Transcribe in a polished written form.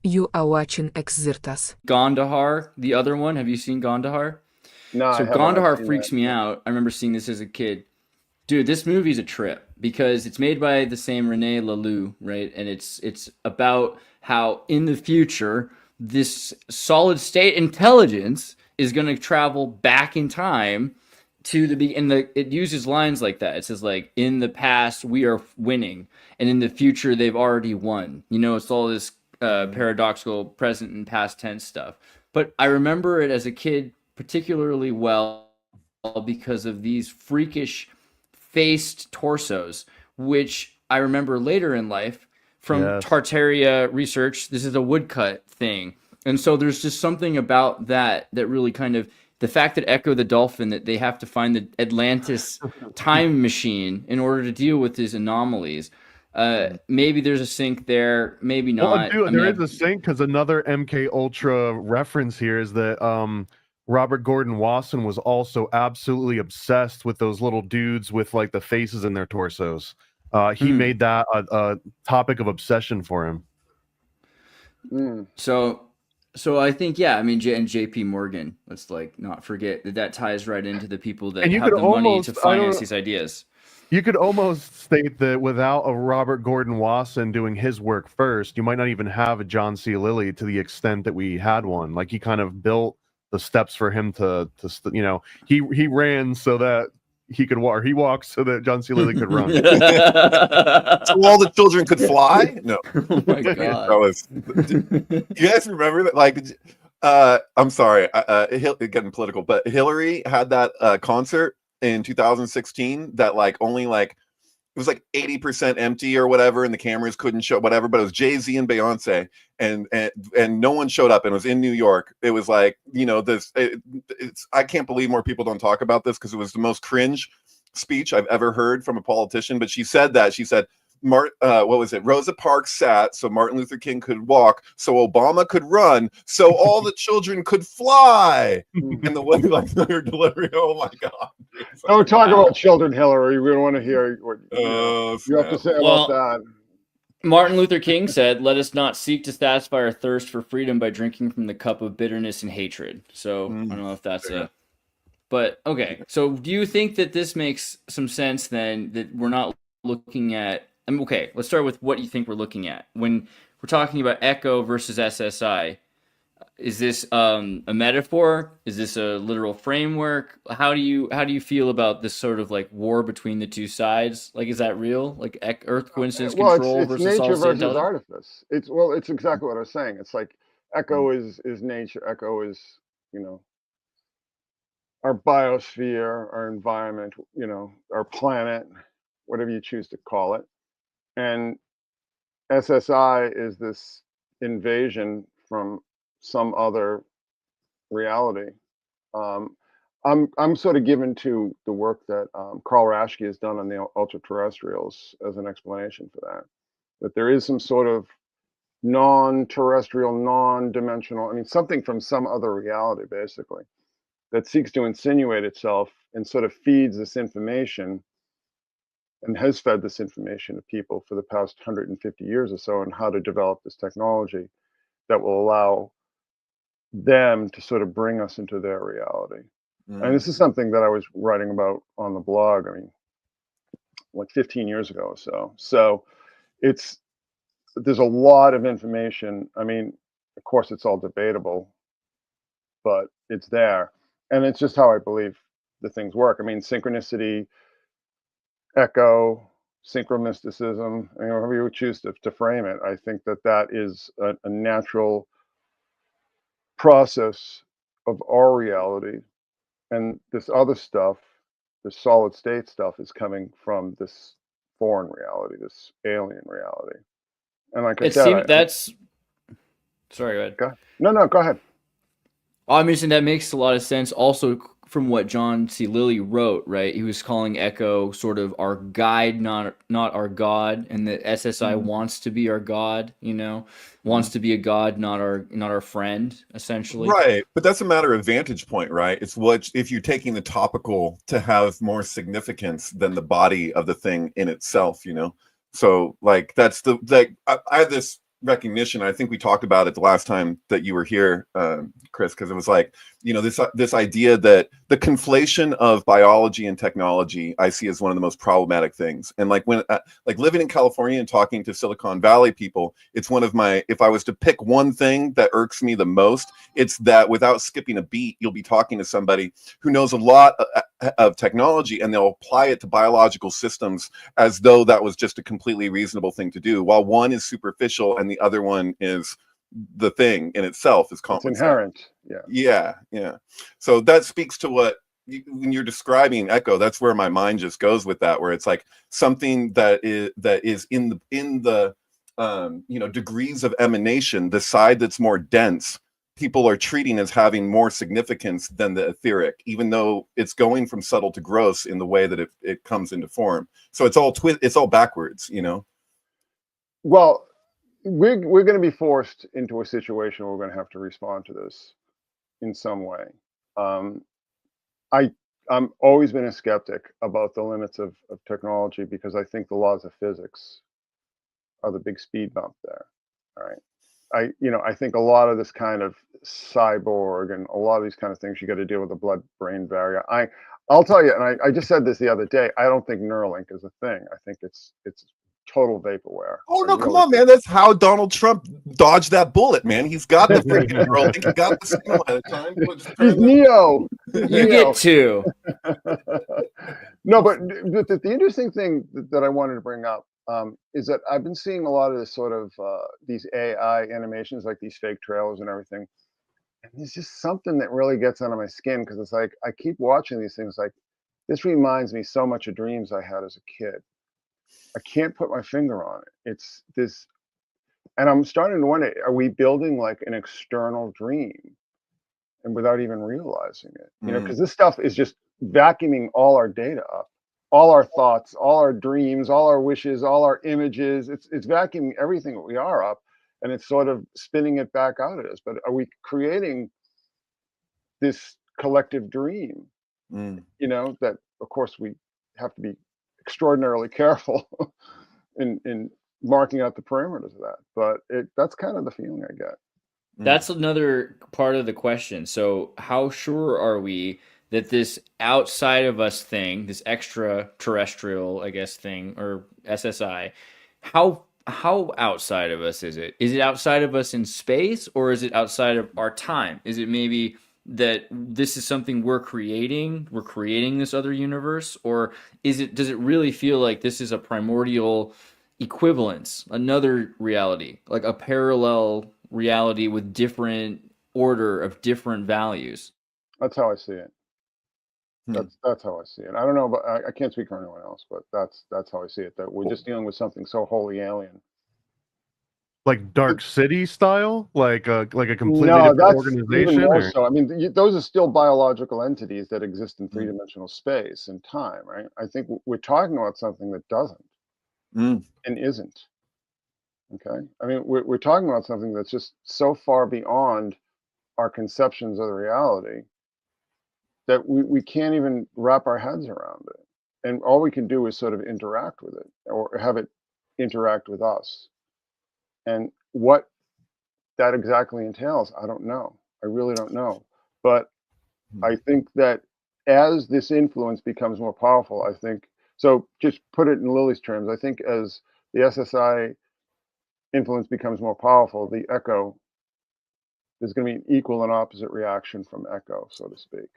You are watching Exertas. Gondahar, the other one. Have you seen Gondahar? No, I So haven't. I've Gondahar seen that. freaks me out. I remember seeing this as a kid. Dude, this movie's a trip because it's made by the same Rene Laloux, right? And it's about how in the future this solid state intelligence is going to travel back in time to the be and the it uses lines like that. It says like in the past we are winning and in the future they've already won. You know, it's all this paradoxical present and past tense stuff. But I remember it as a kid particularly well because of these freakish faced torsos, which I remember later in life from Yes. Tartaria research. This is a woodcut thing. And so there's just something about that really kind of the fact that Echo the Dolphin that they have to find the Atlantis time machine in order to deal with these anomalies. Maybe there's a sync there, maybe Well, not. dude, I there mean, is a sync because another MK Ultra reference here is that Robert Gordon Wasson was also absolutely obsessed with those little dudes with like the faces in their torsos. He made that a topic of obsession for him. Mm. So I think yeah, I mean and JP Morgan, let's like not forget that ties right into the people that And you have could the money to almost, I finance don't, these ideas. you could almost state that without a Robert Gordon Wasson doing his work first, you might not even have a John C. Lilly to the extent that we had one. Like he kind of built the steps for him you know, he ran so that he could walk. He walked so that John C. Lilly could run. So all the children could fly? No. Oh my That god. was. You guys remember that? Like, I'm sorry, getting political, but Hillary had that concert in 2016 that like only like it was like 80% empty or whatever, and the cameras couldn't show whatever, but it was Jay-Z and Beyonce, and no one showed up, and it was in New York. It was like, you know, it's I can't believe more people don't talk about this because it was the most cringe speech I've ever heard from a politician. But she said what was it? Rosa Parks sat so Martin Luther King could walk, so Obama could run, so all the children could fly. And the way like her delivery, oh my god! Don't talk about children, Hillary. We don't want to hear what you have to say about that. Martin Luther King said, "Let us not seek to satisfy our thirst for freedom by drinking from the cup of bitterness and hatred." So I don't know if that's it. But okay, so do you think that this makes some sense then that we're not looking at okay, let's start with what you think we're looking at. When we're talking about Echo versus SSI, is this a metaphor? Is this a literal framework? How do you feel about this sort of like war between the two sides? Like, is that real? Like Earth coincidence control It's versus nature solid state versus intelligence? artifice. It's exactly what I was saying. It's like Echo is nature. Echo is, you know, our biosphere, our environment, you know, our planet, whatever you choose to call it. And SSI is this invasion from some other reality. Um, I'm sort of given to the work that Carl Raschke has done on the ultra terrestrials as an explanation for that. That there is some sort of non-terrestrial, non-dimensional, I mean, something from some other reality, basically, that seeks to insinuate itself and sort of feeds this information and has fed this information to people for the past 150 years or so on how to develop this technology that will allow them to sort of bring us into their reality. And this is something that I was writing about on the blog, I mean, like 15 years ago or so. So there's a lot of information. I mean, of course, it's all debatable, but it's there. And it's just how I believe the things work. I mean, synchronicity, echo, synchromysticism, you know, however you choose to frame it, I think that is a natural process of our reality. And this other stuff, the solid state stuff, is coming from this foreign reality, this alien reality. And like I It said, seems that's sorry, go ahead. No, go ahead. I mentioned that makes a lot of sense. Also, from what John C. Lilly wrote, right? He was calling Echo sort of our guide, not our god, and that SSI wants to be our god. You know, wants to be a god, not our friend, essentially. Right, but that's a matter of vantage point, right? It's what if you're taking the topical to have more significance than the body of the thing in itself, you know? So like that's the like I have this recognition. I think we talked about it the last time that you were here, Chris, because it was like, you know, this idea that the conflation of biology and technology I see as one of the most problematic things. And like when like living in California and talking to Silicon Valley people, it's one of my, if I was to pick one thing that irks me the most, it's that without skipping a beat, you'll be talking to somebody who knows a lot of technology, and they'll apply it to biological systems as though that was just a completely reasonable thing to do, while one is superficial and the other one is the thing in itself, is complex. It's inherent. Yeah. So that speaks to what when you're describing ECCO, that's where my mind just goes with that, where it's like something that is in the you know, degrees of emanation, the side that's more dense, people are treating as having more significance than the etheric, even though it's going from subtle to gross in the way that it comes into form. So it's all backwards, you know. Well, we're going to be forced into a situation where we're going to have to respond to this in some way. I'm always been a skeptic about the limits of technology, because I think the laws of physics are the big speed bump there. All right. I think a lot of this kind of cyborg and a lot of these kind of things, you got to deal with the blood-brain barrier. I'll tell you, and I just said this the other day, I don't think Neuralink is a thing. I think it's total vaporware. Oh no, come on, man. That's how Donald Trump dodged that bullet, man. He's got the freaking Neuralink. He got the signal at a time. He's Neo. You get two. No, but the interesting thing that I wanted to bring up is that I've been seeing a lot of this sort of these AI animations, like these fake trailers and everything. And there's just something that really gets under my skin, because it's like I keep watching these things. Like, this reminds me so much of dreams I had as a kid. I can't put my finger on it. It's this, and I'm starting to wonder: are we building like an external dream, and without even realizing it? You know, because this stuff is just vacuuming all our data up, all our thoughts, all our dreams, all our wishes, all our images. It's vacuuming everything that we are up, and it's sort of spinning it back out at us. But are we creating this collective dream? You know, that of course we have to be extraordinarily careful in marking out the parameters of that. But that's kind of the feeling I get. That's another part of the question. So how sure are we that this outside of us thing, this extraterrestrial, I guess, thing, or SSI, how outside of us is it? Is it outside of us in space, or is it outside of our time? Is it maybe that this is something we're creating this other universe, or does it really feel like this is a primordial equivalence, another reality, like a parallel reality with different order of different values? That's how I see it. That's how I see it. I don't know, but I can't speak for anyone else, but that's how I see it. That we're just dealing with something so wholly alien. Like Dark City style, like a completely No, different that's organization. even more Or? so. I mean, those are still biological entities that exist in three-dimensional space and time, right? I think we're talking about something that doesn't and isn't. Okay, I mean, we're talking about something that's just so far beyond our conceptions of the reality that we can't even wrap our heads around it. And all we can do is sort of interact with it, or have it interact with us. And what that exactly entails, I don't know. I really don't know. But I think that as this influence becomes more powerful, I think, so just put it in Lily's terms, I think as the SSI influence becomes more powerful, the ECCO, there's going to be an equal and opposite reaction from ECCO, so to speak.